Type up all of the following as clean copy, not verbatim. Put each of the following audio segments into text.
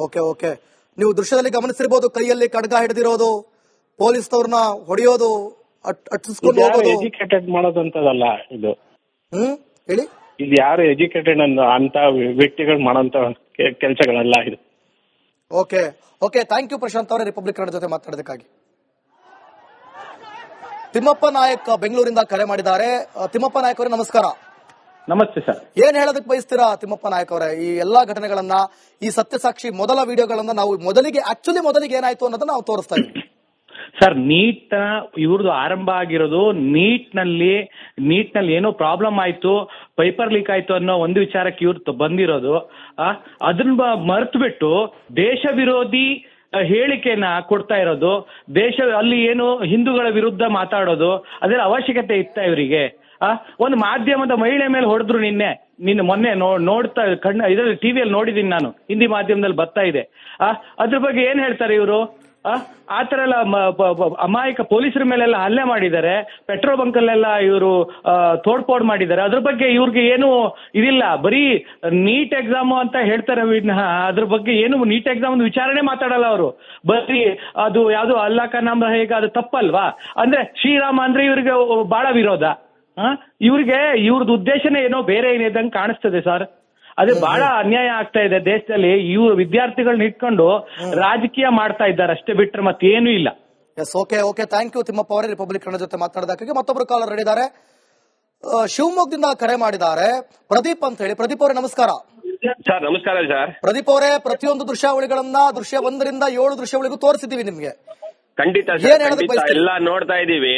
Okay okay. ನೀವು ದೃಶ್ಯದಲ್ಲಿ ಗಮನಿಸಿರ್ಬೋದು, ಕೈಯಲ್ಲಿ ಖಡ್ಗ ಹಿಡಿದಿರೋದು, ಪೊಲೀಸ್ನವ್ರನ್ನ ಹೊಡೆಯೋದು, ಅಟ್ಟಿಸ್ಕೊಂಡು ಹೋಗೋದು. ಎಜುಕೇಟೆಡ್ ಮಾಡೋದಂತದಲ್ಲ ಇದು. ಹೇಳಿ. ಇದು ಯಾರು ಎಜುಕೇಟೆಡ್ ಅಂತ ವ್ಯಕ್ತಿಗಳು ಮಾಡೋಂತ ಕೆಲಸಗಳಲ್ಲ ಇದು. Okay okay. Thank you Prashant ಅವರೇ, ರಿಪಬ್ಲಿಕ್ ಕನ್ನಡ ಜೊತೆ ಮಾತಾಡೋದಕ್ಕಾಗಿ. ತಿಮ್ಮಪ್ಪ ನಾಯಕ್ ಬೆಂಗಳೂರಿಂದ ಕರೆ ಮಾಡಿದ್ದಾರೆ. ತಿಮ್ಮಪ್ಪ ನಾಯಕ್ ಅವರೇ ನಮಸ್ಕಾರ. ನಮಸ್ತೆ ಸರ್. ಏನ್ ಹೇಳೋದಕ್ಕೆ ಬಯಸ್ತೀರಾ ತಿಮ್ಮಪ್ಪ ನಾಯಕ್ ಅವರೇ? ಈ ಎಲ್ಲಾ ಘಟನೆಗಳನ್ನ, ಈ ಸತ್ಯಸಾಕ್ಷಿ ಮೊದಲ ವಿಡಿಯೋಗಳನ್ನ ನಾವು ಮೊದಲಿಗೆ ಏನಾಯ್ತು ಅನ್ನೋದನ್ನ ನಾವು ತೋರಿಸ್ತಾ ಇದ್ದೀವಿ ಸರ್. ನೀಟ್ ಇವ್ರದ್ದು ಆರಂಭ ಆಗಿರೋದು ನೀಟ್ ನಲ್ಲಿ ಏನೋ ಪ್ರಾಬ್ಲಮ್ ಆಯ್ತು, ಪೇಪರ್ ಲೀಕ್ ಆಯ್ತು ಅನ್ನೋ ಒಂದು ವಿಚಾರಕ್ಕೆ ಇವ್ರು ಬಂದಿರೋದು. ಅದನ್ನ ಮರೆತು ಬಿಟ್ಟು ದೇಶ ವಿರೋಧಿ ಹೇಳಿಕೆನ ಕೊಡ್ತಾ ಇರೋದು, ಅಲ್ಲಿ ಏನು ಹಿಂದೂಗಳ ವಿರುದ್ಧ ಮಾತಾಡೋದು, ಅದರ ಅವಶ್ಯಕತೆ ಇತ್ತ ಇವರಿಗೆ? ಒಂದು ಮಾಧ್ಯಮದ ಮಹಿಳೆ ಮೇಲೆ ಹೊಡೆದ್ರು ನಿನ್ನೆ ಮೊನ್ನೆ ನೋಡ್ತಾ ಇದರಲ್ಲಿ ಟಿವಿಯಲ್ಲಿ ನೋಡಿದೀನಿ ನಾನು, ಹಿಂದಿ ಮಾಧ್ಯಮದಲ್ಲಿ ಬರ್ತಾ ಇದೆ. ಅದ್ರ ಬಗ್ಗೆ ಏನ್ ಹೇಳ್ತಾರೆ ಇವರು? ಆ ತರ ಎಲ್ಲ ಅಮಾಯಕ ಪೊಲೀಸರ ಮೇಲೆಲ್ಲ ಹಲ್ಲೆ ಮಾಡಿದ್ದಾರೆ, ಪೆಟ್ರೋಲ್ ಬಂಕ್ ಅಲ್ಲೆಲ್ಲ ಇವರು ತೋಡ್ಪೋಡ್ ಮಾಡಿದ್ದಾರೆ. ಅದ್ರ ಬಗ್ಗೆ ಇವ್ರಿಗೆ ಏನು ಇದಿಲ್ಲ, ಬರೀ ನೀಟ್ ಎಕ್ಸಾಮ್ ಅಂತ ಹೇಳ್ತಾರೆ ವಿನಃ ಅದ್ರ ಬಗ್ಗೆ ಏನು ನೀಟ್ ಎಕ್ಸಾಮ್ ವಿಚಾರಣೆ ಮಾತಾಡಲ್ಲ ಅವರು. ಬರೀ ಅದು ಯಾವ್ದು ಅಲ್ಲಾ ಕಾ ನಾಮ್ ಹೇಗ, ಅದು ತಪ್ಪಲ್ವಾ? ಅಂದ್ರೆ ಶ್ರೀರಾಮ ಅಂದ್ರೆ ಇವ್ರಿಗೆ ಬಹಳ ವಿರೋಧ. ಇವ್ರದ್ದು ಉದ್ದೇಶನೇ ಏನೋ ಬೇರೆ ಏನಿದ್ದಂಗೆ ಕಾಣಿಸ್ತದೆ ಸರ್. ಅದೇ ಬಹಳ ಅನ್ಯಾಯ ಆಗ್ತಾ ಇದೆ ದೇಶದಲ್ಲಿ. ಇವ್ರು ವಿದ್ಯಾರ್ಥಿಗಳನ್ನ ಇಟ್ಕೊಂಡು ರಾಜಕೀಯ ಮಾಡ್ತಾ ಇದ್ದಾರೆ ಅಷ್ಟೇ, ಬಿಟ್ರೆ ಮತ್ತೇನು ಇಲ್ಲ. Yes, okay okay. Thank you Thimmappa ಅವರೇ, ರಿಪಬ್ಲಿಕ್ ಕನ್ನಡ ಜೊತೆ ಮಾತಾಡೋದಕ್ಕಾಗಿ. ಮತ್ತೊಬ್ಬರು ಕಾಲರ್ ಹೇಳಿದ್ದಾರೆ, ಶಿವಮೊಗ್ಗದಿಂದ ಕರೆ ಮಾಡಿದ್ದಾರೆ, ಪ್ರದೀಪ್ ಅಂತ ಹೇಳಿ. ಪ್ರದೀಪ್ ಅವರೇ ನಮಸ್ಕಾರ. ಸರ್ ನಮಸ್ಕಾರ ಸರ್. ಪ್ರದೀಪ್ ಅವರೇ, ಪ್ರತಿಯೊಂದು ದೃಶ್ಯಾವಳಿಗಳನ್ನ ದೃಶ್ಯ 1 ರಿಂದ 7 ದೃಶ್ಯಾವಳಿಗೂ ತೋರಿಸಿದೀವಿ ನಿಮ್ಗೆ. ಖಂಡಿತ ಎಲ್ಲ ನೋಡ್ತಾ ಇದೀವಿ.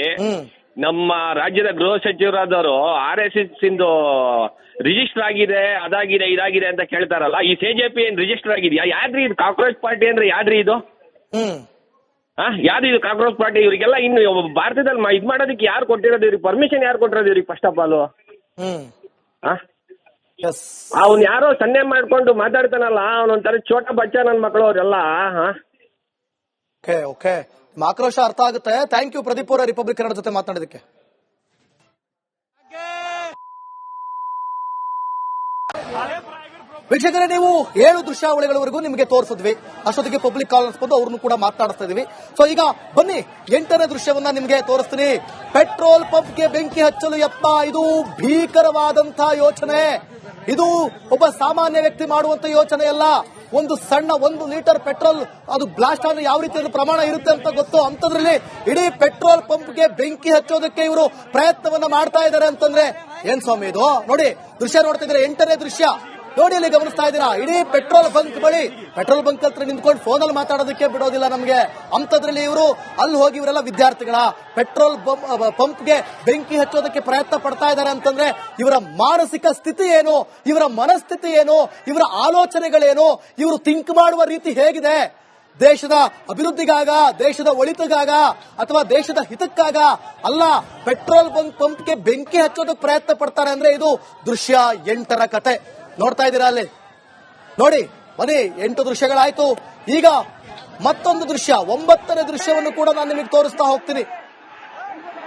ನಮ್ಮ ರಾಜ್ಯದ ಗೃಹ ಸಚಿವರಾದವರು RSS ಇಂದು ರಿಜಿಸ್ಟರ್ ಆಗಿದೆ, ಅದಾಗಿದೆ, ಇದಾಗಿದೆ ಅಂತ ಕೇಳ್ತಾರಲ್ಲ. ಈ CJP ಏನ್ ರಿಜಿಸ್ಟರ್ ಆಗಿದೆಯಾ? ಯಾವ್ದ್ರಿ ಇದು? ಕಾಕ್ರೋಚ್ ಪಾರ್ಟಿ ಅಂದ್ರೆ ಯಾವ್ದ್ರಿ ಇದು? ಯಾವ್ದು ಇದು ಕಾಕ್ರೋಚ್ ಪಾರ್ಟಿ? ಇವರಿಗೆಲ್ಲ ಇನ್ನು ಭಾರತದಲ್ಲಿ ಇದ್ ಮಾಡೋದಕ್ಕೆ ಯಾರು ಕೊಟ್ಟಿರೋದು? ಇವ್ರಿಗೆ ಪರ್ಮಿಷನ್ ಯಾರು ಕೊಟ್ಟಿರೋದು ಇವ್ರಿಗೆ? ಫಸ್ಟ್ ಆಫ್ ಆಲ್ ಅವ್ನು ಯಾರೋ ಸನ್ನೆ ಮಾಡ್ಕೊಂಡು ಮಾತಾಡ್ತಾನಲ್ಲ, ಅವನೊಂಥರ ಚೋಟ ಬಚ್ಚ ನನ್ ಮಕ್ಕಳು ಅವರೆಲ್ಲ. ಓಕೆ, ಆಕ್ರೋಶ ಅರ್ಥ ಆಗುತ್ತೆ. ಥ್ಯಾಂಕ್ ಯು ಪ್ರದೀಪ್ ಅವರ, ರಿಪಬ್ಲಿಕ್ ಕನ್ನಡ ಜೊತೆ ಮಾತನಾಡೋದಕ್ಕೆ. ವೀಕ್ಷಕರೇ, ನೀವು 7 ದೃಶ್ಯಾವಳಿಗಳವರೆಗೂ ನಿಮಗೆ ತೋರಿಸಿದ್ವಿ. ಅಷ್ಟೊತ್ತಿಗೆ ಪಬ್ಲಿಕ್ ಕಾಲರ್ಸ್ ಬಂದು ಅವ್ರನ್ನು ಕೂಡ ಮಾತನಾಡಿಸ್ತಾ ಇದೀವಿ. ಸೊ ಈಗ ಬನ್ನಿ, 8ನೇ ದೃಶ್ಯವನ್ನ ನಿಮಗೆ ತೋರಿಸ್ತೀನಿ. ಪೆಟ್ರೋಲ್ ಪಂಪ್ಗೆ ಬೆಂಕಿ ಹಚ್ಚಲು ಯತ್ನ. ಇದು ಭೀಕರವಾದಂತಹ ಯೋಚನೆ. ಇದು ಒಬ್ಬ ಸಾಮಾನ್ಯ ವ್ಯಕ್ತಿ ಮಾಡುವಂತ ಯೋಚನೆ ಅಲ್ಲ. ಒಂದು ಸಣ್ಣ 1 ಲೀಟರ್ ಪೆಟ್ರೋಲ್ ಅದು ಬ್ಲಾಸ್ಟ್ ಆದ್ರೆ ಯಾವ ರೀತಿಯ ಪ್ರಮಾಣ ಇರುತ್ತೆ ಅಂತ ಗೊತ್ತು. ಅಂತದ್ರಲ್ಲಿ ಇಡೀ ಪೆಟ್ರೋಲ್ ಪಂಪ್ಗೆ ಬೆಂಕಿ ಹಚ್ಚೋದಕ್ಕೆ ಇವರು ಪ್ರಯತ್ನವನ್ನ ಮಾಡ್ತಾ ಇದ್ದಾರೆ ಅಂತಂದ್ರೆ ಏನ್ ಸ್ವಾಮಿ ಇದು? ನೋಡಿ, ದೃಶ್ಯ ನೋಡ್ತಾ ಇದ್ರೆ 8ನೇ ದೃಶ್ಯ ನೋಡಿ, ಅಲ್ಲಿ ಗಮನಿಸ್ತಾ ಇದ್ದೀರಾ. ಇಡೀ ಪೆಟ್ರೋಲ್ ಬಂಕ್ ಬಳಿ, ಪೆಟ್ರೋಲ್ ಬಂಕ್ ಹತ್ರ ನಿಂತ್ಕೊಂಡು ಫೋನಲ್ಲಿ ಮಾತಾಡೋದಕ್ಕೆ ಬಿಡೋದಿಲ್ಲ ನಮ್ಗೆ. ಅಂತದ್ರಲ್ಲಿ ಇವರು ಅಲ್ಲಿ ಹೋಗಿ ಇವರೆಲ್ಲ ವಿದ್ಯಾರ್ಥಿಗಳ ಪೆಟ್ರೋಲ್ ಪಂಪ್ಗೆ ಬೆಂಕಿ ಹಚ್ಚೋದಕ್ಕೆ ಪ್ರಯತ್ನ ಪಡ್ತಾ ಇದ್ದಾರೆ ಅಂತಂದ್ರೆ ಇವರ ಮಾನಸಿಕ ಸ್ಥಿತಿ ಏನು, ಇವರ ಮನಸ್ಥಿತಿ ಏನು, ಇವರ ಆಲೋಚನೆಗಳೇನು, ಇವರು ಥಿಂಕ್ ಮಾಡುವ ರೀತಿ ಹೇಗಿದೆ? ದೇಶದ ಅಭಿವೃದ್ಧಿಗಾಗ, ದೇಶದ ಒಳಿತಿಗಾಗ, ಅಥವಾ ದೇಶದ ಹಿತಕ್ಕಾಗ ಅಲ್ಲ, ಪೆಟ್ರೋಲ್ ಪಂಪ್ಗೆ ಬೆಂಕಿ ಹಚ್ಚೋದಕ್ಕೆ ಪ್ರಯತ್ನ ಪಡ್ತಾರೆ ಅಂದ್ರೆ ಇದು ದೃಶ್ಯ 8ರ ಕತೆ. ನೋಡ್ತಾ ಇದ್ದೀರಾ ಅಲ್ಲಿ ನೋಡಿ. ಬನ್ನಿ, 8 ದೃಶ್ಯಗಳಾಯ್ತು. ಈಗ ಮತ್ತೊಂದು ದೃಶ್ಯ, 9ನೇ ದೃಶ್ಯವನ್ನು ಕೂಡ ನಾನು ನಿಮಗೆ ತೋರಿಸ್ತಾ ಹೋಗ್ತೀನಿ.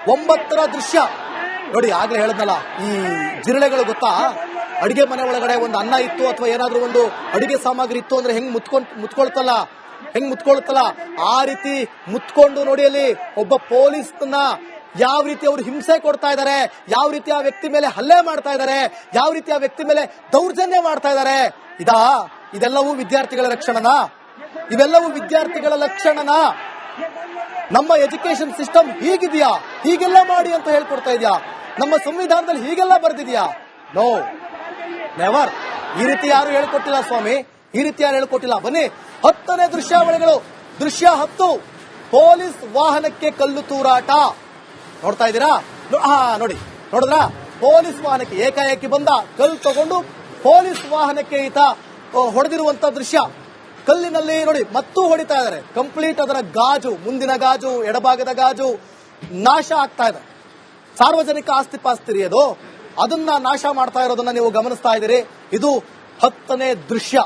9ರ ದೃಶ್ಯ ನೋಡಿ. ಆಗ್ಲೇ ಹೇಳದ್ನಲ್ಲ, ಈ ಜಿರಳೆಗಳು ಗೊತ್ತಾ? ಅಡಿಗೆ ಮನೆ ಒಳಗಡೆ ಒಂದು ಅನ್ನ ಇತ್ತು ಅಥವಾ ಏನಾದ್ರೂ ಒಂದು ಅಡಿಗೆ ಸಾಮಗ್ರಿ ಇತ್ತು ಅಂದ್ರೆ ಹೆಂಗ್ ಮುತ್ಕೊಳ್ತಲ್ಲ ಆ ರೀತಿ ಮುತ್ಕೊಂಡು ನೋಡಿ. ಅಲ್ಲಿ ಒಬ್ಬ ಪೊಲೀಸ್ನ ಯಾವ ರೀತಿ ಅವರು ಹಿಂಸೆ ಕೊಡ್ತಾ ಇದ್ದಾರೆ, ಯಾವ ರೀತಿ ಆ ವ್ಯಕ್ತಿ ಮೇಲೆ ಹಲ್ಲೆ ಮಾಡ್ತಾ ಇದ್ದಾರೆ, ಯಾವ ರೀತಿ ಆ ವ್ಯಕ್ತಿ ಮೇಲೆ ದೌರ್ಜನ್ಯ ಮಾಡ್ತಾ ಇದ್ದಾರೆ. ಇದೆಲ್ಲವೂ ವಿದ್ಯಾರ್ಥಿಗಳ ಲಕ್ಷಣನಾ? ಇವೆಲ್ಲವೂ ವಿದ್ಯಾರ್ಥಿಗಳ ಲಕ್ಷಣನಾ? ನಮ್ಮ ಎಜುಕೇಶನ್ ಸಿಸ್ಟಮ್ ಹೀಗಿದೆಯಾ? ಹೀಗೆಲ್ಲ ಮಾಡಿ ಅಂತ ಹೇಳ್ಕೊಡ್ತಾ ಇದೆಯಾ? ನಮ್ಮ ಸಂವಿಧಾನದಲ್ಲಿ ಹೀಗೆಲ್ಲ ಬರ್ದಿದ್ಯಾ? No, never. ಈ ರೀತಿ ಯಾರು ಹೇಳ್ಕೊಟ್ಟಿಲ್ಲ ಸ್ವಾಮಿ, ಈ ರೀತಿ ಯಾರು ಹೇಳ್ಕೊಟ್ಟಿಲ್ಲ. ಬನ್ನಿ, 10ನೇ ದೃಶ್ಯಾವಳಿಗಳು. ದೃಶ್ಯ 10, ಪೊಲೀಸ್ ವಾಹನಕ್ಕೆ ಕಲ್ಲು ತೂರಾಟ. ನೋಡ್ತಾ ಇದ್ದೀರಾ? ನೋಡಿದ್ರಾ? ಪೊಲೀಸ್ ವಾಹನಕ್ಕೆ ಏಕಾಏಕಿ ಬಂದ ಕಲ್ಲು ತಗೊಂಡು ಪೊಲೀಸ್ ವಾಹನಕ್ಕೆ ಈತ ಹೊಡೆದಿರುವಂತ ದೃಶ್ಯ. ಕಲ್ಲಿನಲ್ಲಿ ನೋಡಿ ಮತ್ತೂ ಹೊಡಿತಾ ಇದ್ದಾರೆ. ಕಂಪ್ಲೀಟ್ ಅದರ ಗಾಜು, ಮುಂದಿನ ಗಾಜು, ಎಡಭಾಗದ ಗಾಜು ನಾಶ ಆಗ್ತಾ ಇದೆ. ಸಾರ್ವಜನಿಕ ಆಸ್ತಿ ಪಾಸ್ತಿ ಅದು, ಅದನ್ನ ನಾಶ ಮಾಡ್ತಾ ಇರೋದನ್ನ ನೀವು ಗಮನಿಸ್ತಾ ಇದ್ದೀರಿ. ಇದು 10ನೇ ದೃಶ್ಯ.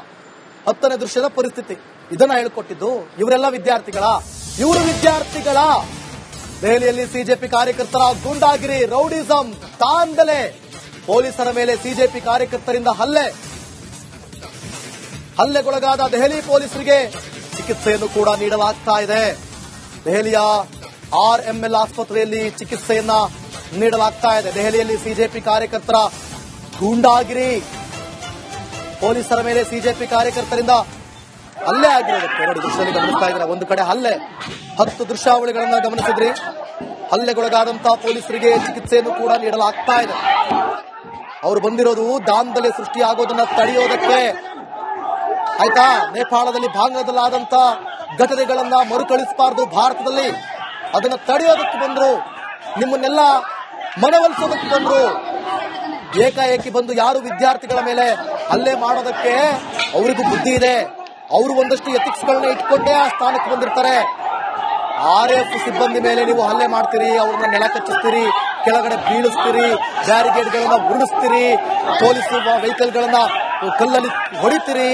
10ನೇ ದೃಶ್ಯದ ಪರಿಸ್ಥಿತಿ. ಇದನ್ನ ಹೇಳ್ಕೊಟ್ಟಿದ್ದು ಇವರೆಲ್ಲ ವಿದ್ಯಾರ್ಥಿಗಳ. ಇವರು ವಿದ್ಯಾರ್ಥಿಗಳ. ದೆಹಲಿಯಲ್ಲಿ ಸಿಜೆಪಿ ಕಾರ್ಯಕರ್ತರ ಗೂಂಡಾಗಿರಿ, ರೌಡಿಸಂ, ದಾಂಧಲೆ, ಪೊಲೀಸರ ಮೇಲೆ ಸಿಜೆಪಿ ಕಾರ್ಯಕರ್ತರಿಂದ ಹಲ್ಲೆ. ಹಲ್ಲೆಗೊಳಗಾದ ದೆಹಲಿ ಪೊಲೀಸರಿಗೆ ಚಿಕಿತ್ಸೆಯನ್ನು ಕೂಡ ನೀಡಲಾಗ್ತಾ ಇದೆ. ದೆಹಲಿಯ RML ಆಸ್ಪತ್ರೆಯಲ್ಲಿ ಚಿಕಿತ್ಸೆಯನ್ನ ನೀಡಲಾಗ್ತಾ ಇದೆ. ದೆಹಲಿಯಲ್ಲಿ ಸಿಜೆಪಿ ಕಾರ್ಯಕರ್ತರ ಗೂಂಡಾಗಿರಿ, ಪೊಲೀಸರ ಮೇಲೆ ಸಿಜೆಪಿ ಕಾರ್ಯಕರ್ತರಿಂದ ಹಲ್ಲೆ ಆಗಿರೋದಕ್ಕೆ ನೋಡಿ ದೃಶ್ಯದಲ್ಲಿ ಗಮನಿಸ್ತಾ ಇದ್ದಾರೆ. ಒಂದು ಕಡೆ ಹಲ್ಲೆ, 10 ದೃಶ್ಯಾವಳಿಗಳನ್ನ ಗಮನಿಸಿದ್ರಿ. ಹಲ್ಲೆಗೊಳಗಾದಂತಹ ಪೊಲೀಸರಿಗೆ ಚಿಕಿತ್ಸೆಯನ್ನು ಕೂಡ ನೀಡಲಾಗ್ತಾ ಇದೆ. ಅವರು ಬಂದಿರೋದು ದಾಂಧಲೆ ಸೃಷ್ಟಿಯಾಗೋದನ್ನ ತಡೆಯೋದಕ್ಕೆ. ಆಯ್ತಾ, ನೇಪಾಳದಲ್ಲಿ ಭಾಂಗದಲ್ಲಾದಂತ ಘಟನೆಗಳನ್ನ ಮರುಕಳಿಸಬಾರದು ಭಾರತದಲ್ಲಿ, ಅದನ್ನ ತಡೆಯೋದಕ್ಕೆ ಬಂದ್ರು, ನಿಮ್ಮನ್ನೆಲ್ಲ ಮನವೊಲಿಸೋದಕ್ಕೆ ಬಂದ್ರು. ಏಕಾಏಕಿ ಬಂದು ಯಾರು ವಿದ್ಯಾರ್ಥಿಗಳ ಮೇಲೆ ಹಲ್ಲೆ ಮಾಡೋದಕ್ಕೆ ಅವರಿಗೂ ಬುದ್ಧಿ ಇದೆ. ಅವರು ಒಂದಷ್ಟು ಎಥಿಕ್ಸ್ ಗಳನ್ನ ಇಟ್ಕೊಂಡೇ ಆ ಸ್ಥಾನಕ್ಕೆ ಬಂದಿರ್ತಾರೆ. RF ಸಿಬ್ಬಂದಿ ಮೇಲೆ ನೀವು ಹಲ್ಲೆ ಮಾಡ್ತೀರಿ, ಅವ್ರನ್ನ ನೆಲ ಕಚ್ಚಿಸ್ತೀರಿ, ಕೆಳಗಡೆ ಬೀಳಿಸ್ತೀರಿ, ಬ್ಯಾರಿಗೇಡ್ ಗಳನ್ನ ಉರುಳಿಸ್ತೀರಿ, ಪೊಲೀಸ್ ವೆಹಿಕಲ್ ಗಳನ್ನ ಕಲ್ಲಲ್ಲಿ ಹೊಡಿತೀರಿ,